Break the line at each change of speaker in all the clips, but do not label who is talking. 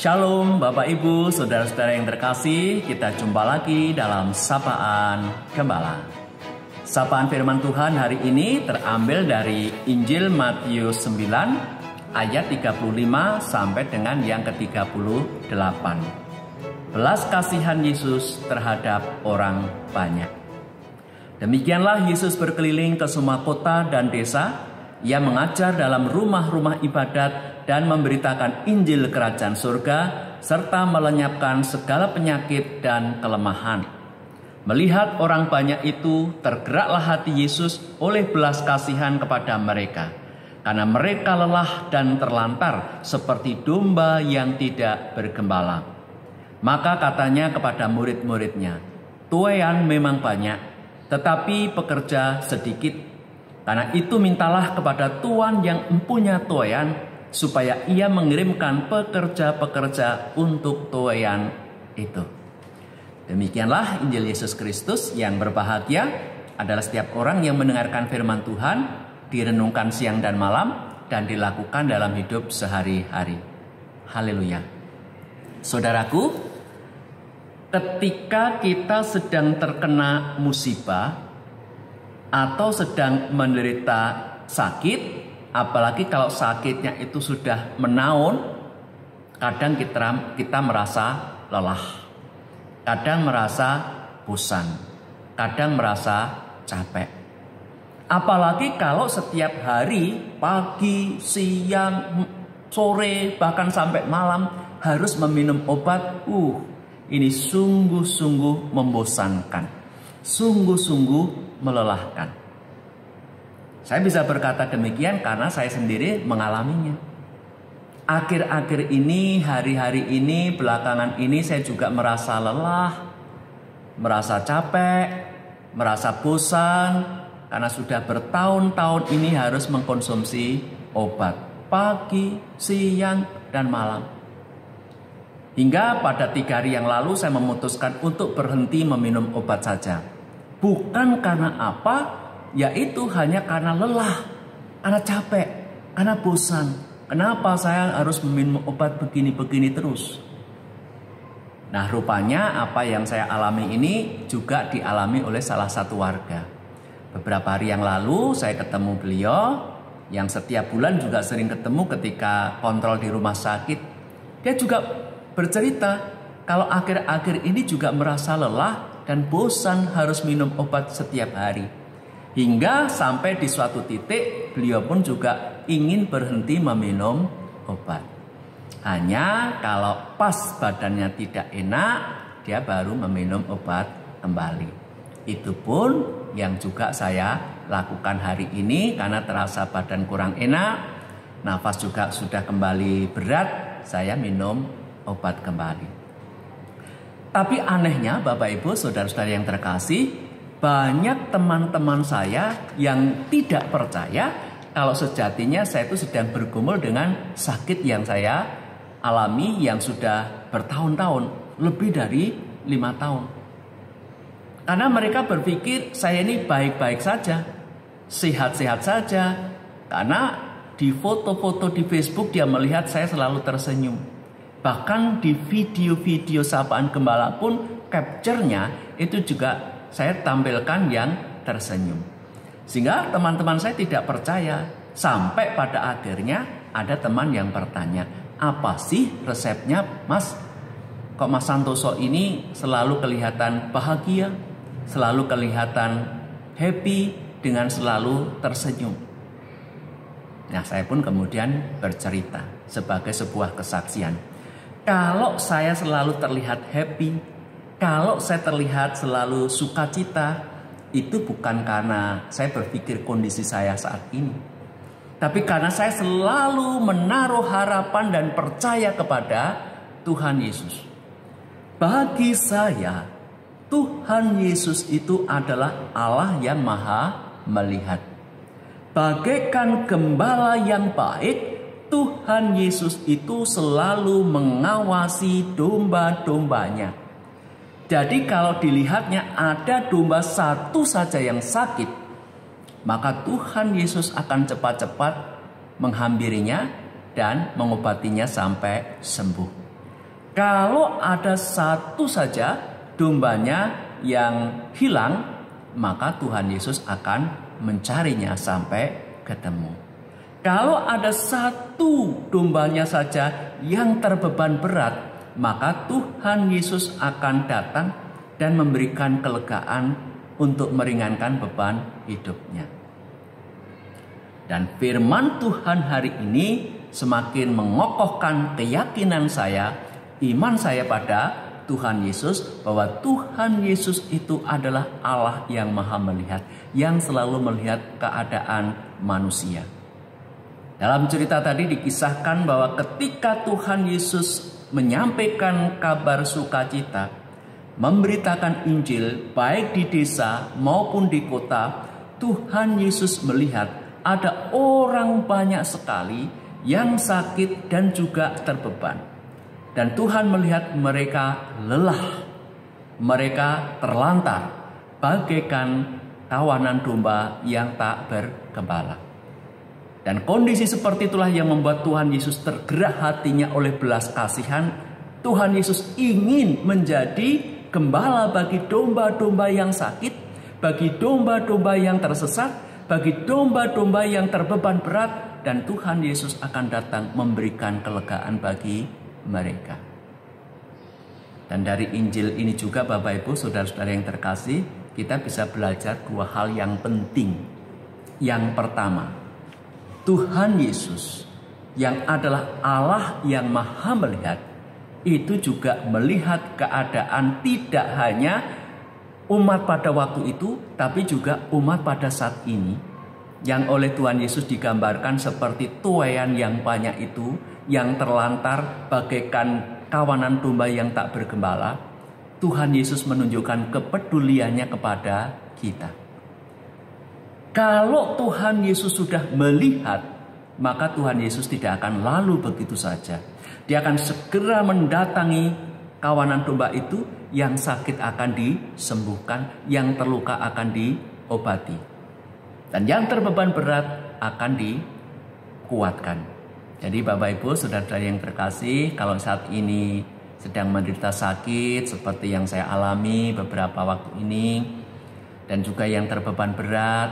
Shalom Bapak Ibu, Saudara-saudara yang terkasih, kita jumpa lagi dalam Sapaan Gembala. Sapaan firman Tuhan hari ini terambil dari Injil Matius 9 ayat 35 sampai dengan yang ke-38. Belas kasihan Yesus terhadap orang banyak. Demikianlah Yesus berkeliling ke semua kota dan desa. Ia mengajar dalam rumah-rumah ibadat dan memberitakan Injil Kerajaan Surga, serta melenyapkan segala penyakit dan kelemahan. Melihat orang banyak itu, tergeraklah hati Yesus oleh belas kasihan kepada mereka, karena mereka lelah dan terlantar seperti domba yang tidak bergembala. Maka katanya kepada murid-muridnya, "Tuaian memang banyak, tetapi pekerja sedikit. Karena itu mintalah kepada Tuan yang mempunyai tuaian, supaya ia mengirimkan pekerja-pekerja untuk tuaian itu." Demikianlah Injil Yesus Kristus. Yang berbahagia adalah setiap orang yang mendengarkan firman Tuhan, direnungkan siang dan malam, dan dilakukan dalam hidup sehari-hari. Haleluya. Saudaraku, ketika kita sedang terkena musibah atau sedang menderita sakit, apalagi kalau sakitnya itu sudah menaun, kadang kita merasa lelah, kadang merasa bosan, kadang merasa capek. Apalagi kalau setiap hari, pagi, siang, sore, bahkan sampai malam harus meminum obat. Ini sungguh-sungguh membosankan, sungguh-sungguh melelahkan. Saya bisa berkata demikian karena saya sendiri mengalaminya. Akhir-akhir ini, hari-hari ini, belakangan ini saya juga merasa lelah, merasa capek, merasa bosan, karena sudah bertahun-tahun ini harus mengkonsumsi obat pagi, siang, dan malam. Hingga pada 3 hari yang lalu saya memutuskan untuk berhenti meminum obat saja. Bukan karena apa, yaitu hanya karena lelah, karena capek, karena bosan. Kenapa saya harus meminum obat begini-begini terus? Nah, rupanya apa yang saya alami ini juga dialami oleh salah satu warga. Beberapa hari yang lalu saya ketemu beliau, yang setiap bulan juga sering ketemu ketika kontrol di rumah sakit. Dia juga bercerita kalau akhir-akhir ini juga merasa lelah dan bosan harus minum obat setiap hari. Hingga sampai di suatu titik beliau pun juga ingin berhenti meminum obat. Hanya kalau pas badannya tidak enak, dia baru meminum obat kembali. Itu pun yang juga saya lakukan hari ini karena terasa badan kurang enak, nafas juga sudah kembali berat, saya minum obat kembali. Tapi anehnya Bapak Ibu Saudara-saudara yang terkasih, banyak teman-teman saya yang tidak percaya kalau sejatinya saya itu sedang bergumul dengan sakit yang saya alami yang sudah bertahun-tahun, lebih dari 5 tahun. Karena mereka berpikir saya ini baik-baik saja, sehat-sehat saja. Karena di foto-foto di Facebook dia melihat saya selalu tersenyum. Bahkan di video-video Sapaan Gembala pun capture-nya itu juga saya tampilkan yang tersenyum. Sehingga teman-teman saya tidak percaya. Sampai pada akhirnya ada teman yang bertanya, "Apa sih resepnya Mas? Kok Mas Santoso ini selalu kelihatan bahagia, selalu kelihatan happy, dengan selalu tersenyum?" Nah, saya pun kemudian bercerita sebagai sebuah kesaksian. Kalau saya selalu terlihat happy, kalau saya terlihat selalu sukacita, itu bukan karena saya berpikir kondisi saya saat ini, tapi karena saya selalu menaruh harapan dan percaya kepada Tuhan Yesus. Bagi saya, Tuhan Yesus itu adalah Allah yang Maha Melihat. Bagaikan gembala yang baik, Tuhan Yesus itu selalu mengawasi domba-dombanya. Jadi kalau dilihatnya ada domba satu saja yang sakit, maka Tuhan Yesus akan cepat-cepat menghampirinya dan mengobatinya sampai sembuh. Kalau ada satu saja dombanya yang hilang, maka Tuhan Yesus akan mencarinya sampai ketemu. Kalau ada satu dombanya saja yang terbeban berat, maka Tuhan Yesus akan datang dan memberikan kelegaan untuk meringankan beban hidupnya. Dan firman Tuhan hari ini semakin mengokohkan keyakinan saya, iman saya pada Tuhan Yesus, bahwa Tuhan Yesus itu adalah Allah yang maha melihat, yang selalu melihat keadaan manusia. Dalam cerita tadi dikisahkan bahwa ketika Tuhan Yesus menyampaikan kabar sukacita, memberitakan Injil baik di desa maupun di kota, Tuhan Yesus melihat ada orang banyak sekali yang sakit dan juga terbeban. Dan Tuhan melihat mereka lelah, mereka terlantar, bagaikan kawanan domba yang tak bergembala. Dan kondisi seperti itulah yang membuat Tuhan Yesus tergerak hatinya oleh belas kasihan. Tuhan Yesus ingin menjadi gembala bagi domba-domba yang sakit, bagi domba-domba yang tersesat, bagi domba-domba yang terbeban berat, dan Tuhan Yesus akan datang memberikan kelegaan bagi mereka. Dan dari Injil ini juga Bapak Ibu saudara-saudara yang terkasih, kita bisa belajar dua hal yang penting. Yang pertama, Tuhan Yesus yang adalah Allah yang maha melihat, itu juga melihat keadaan tidak hanya umat pada waktu itu, tapi juga umat pada saat ini, yang oleh Tuhan Yesus digambarkan seperti tuaian yang banyak itu, yang terlantar bagaikan kawanan domba yang tak bergembala. Tuhan Yesus menunjukkan kepeduliannya kepada kita. Kalau Tuhan Yesus sudah melihat, maka Tuhan Yesus tidak akan lalu begitu saja. Dia akan segera mendatangi kawanan domba itu. Yang sakit akan disembuhkan, yang terluka akan diobati, dan yang terbeban berat akan dikuatkan. Jadi Bapak Ibu saudara yang terkasih, kalau saat ini sedang menderita sakit seperti yang saya alami beberapa waktu ini, dan juga yang terbeban berat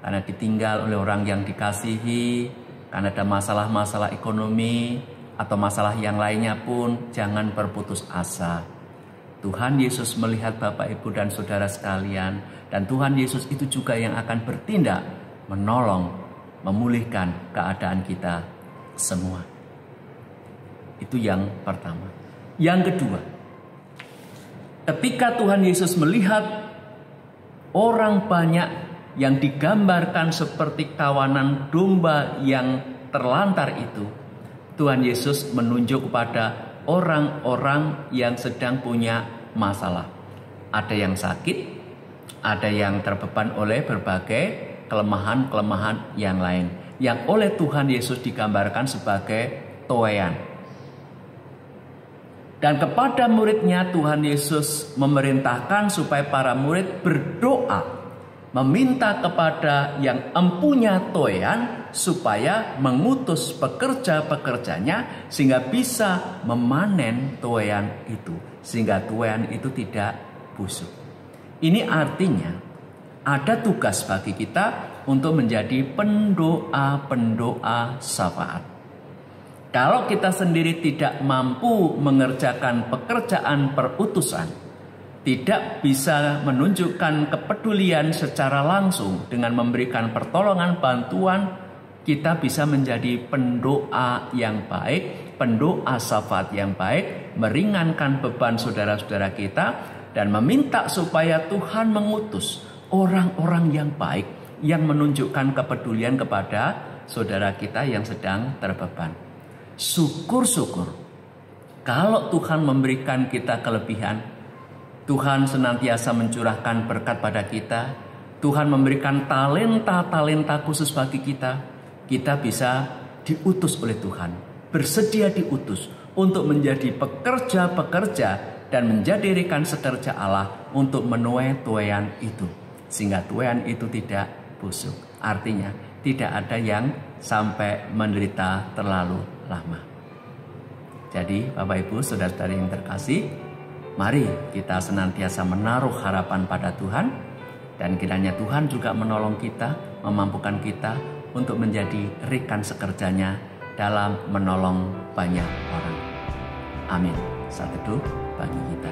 karena ditinggal oleh orang yang dikasihi, karena ada masalah-masalah ekonomi atau masalah yang lainnya pun, jangan berputus asa. Tuhan Yesus melihat Bapak Ibu dan saudara sekalian, dan Tuhan Yesus itu juga yang akan bertindak menolong, memulihkan keadaan kita semua. Itu yang pertama. Yang kedua, ketika Tuhan Yesus melihat orang banyak yang digambarkan seperti kawanan domba yang terlantar itu, Tuhan Yesus menunjuk kepada orang-orang yang sedang punya masalah. Ada yang sakit, ada yang terbeban oleh berbagai kelemahan-kelemahan yang lain, yang oleh Tuhan Yesus digambarkan sebagai tuaian. Dan kepada muridnya Tuhan Yesus memerintahkan supaya para murid berdoa, meminta kepada yang empunya tuaian supaya mengutus pekerja-pekerjanya sehingga bisa memanen tuaian itu, sehingga tuaian itu tidak busuk. Ini artinya ada tugas bagi kita untuk menjadi pendoa-pendoa syafaat. Kalau kita sendiri tidak mampu mengerjakan pekerjaan perutusan, tidak bisa menunjukkan kepedulian secara langsung dengan memberikan pertolongan bantuan, kita bisa menjadi pendoa yang baik, pendoa syafaat yang baik, meringankan beban saudara-saudara kita, dan meminta supaya Tuhan mengutus orang-orang yang baik, yang menunjukkan kepedulian kepada saudara kita yang sedang terbeban. Syukur-syukur kalau Tuhan memberikan kita kelebihan, Tuhan senantiasa mencurahkan berkat pada kita. Tuhan memberikan talenta-talenta khusus bagi kita. Kita bisa diutus oleh Tuhan, bersedia diutus untuk menjadi pekerja-pekerja dan menjadi rekan sekerja Allah untuk menuai tuaian itu, sehingga tuaian itu tidak busuk. Artinya tidak ada yang sampai menderita terlalu lama. Jadi Bapak Ibu saudara-saudari yang terkasih, mari kita senantiasa menaruh harapan pada Tuhan, dan kiranya Tuhan juga menolong kita, memampukan kita untuk menjadi rekan sekerjanya dalam menolong banyak orang. Amin. Saat teduh bagi kita.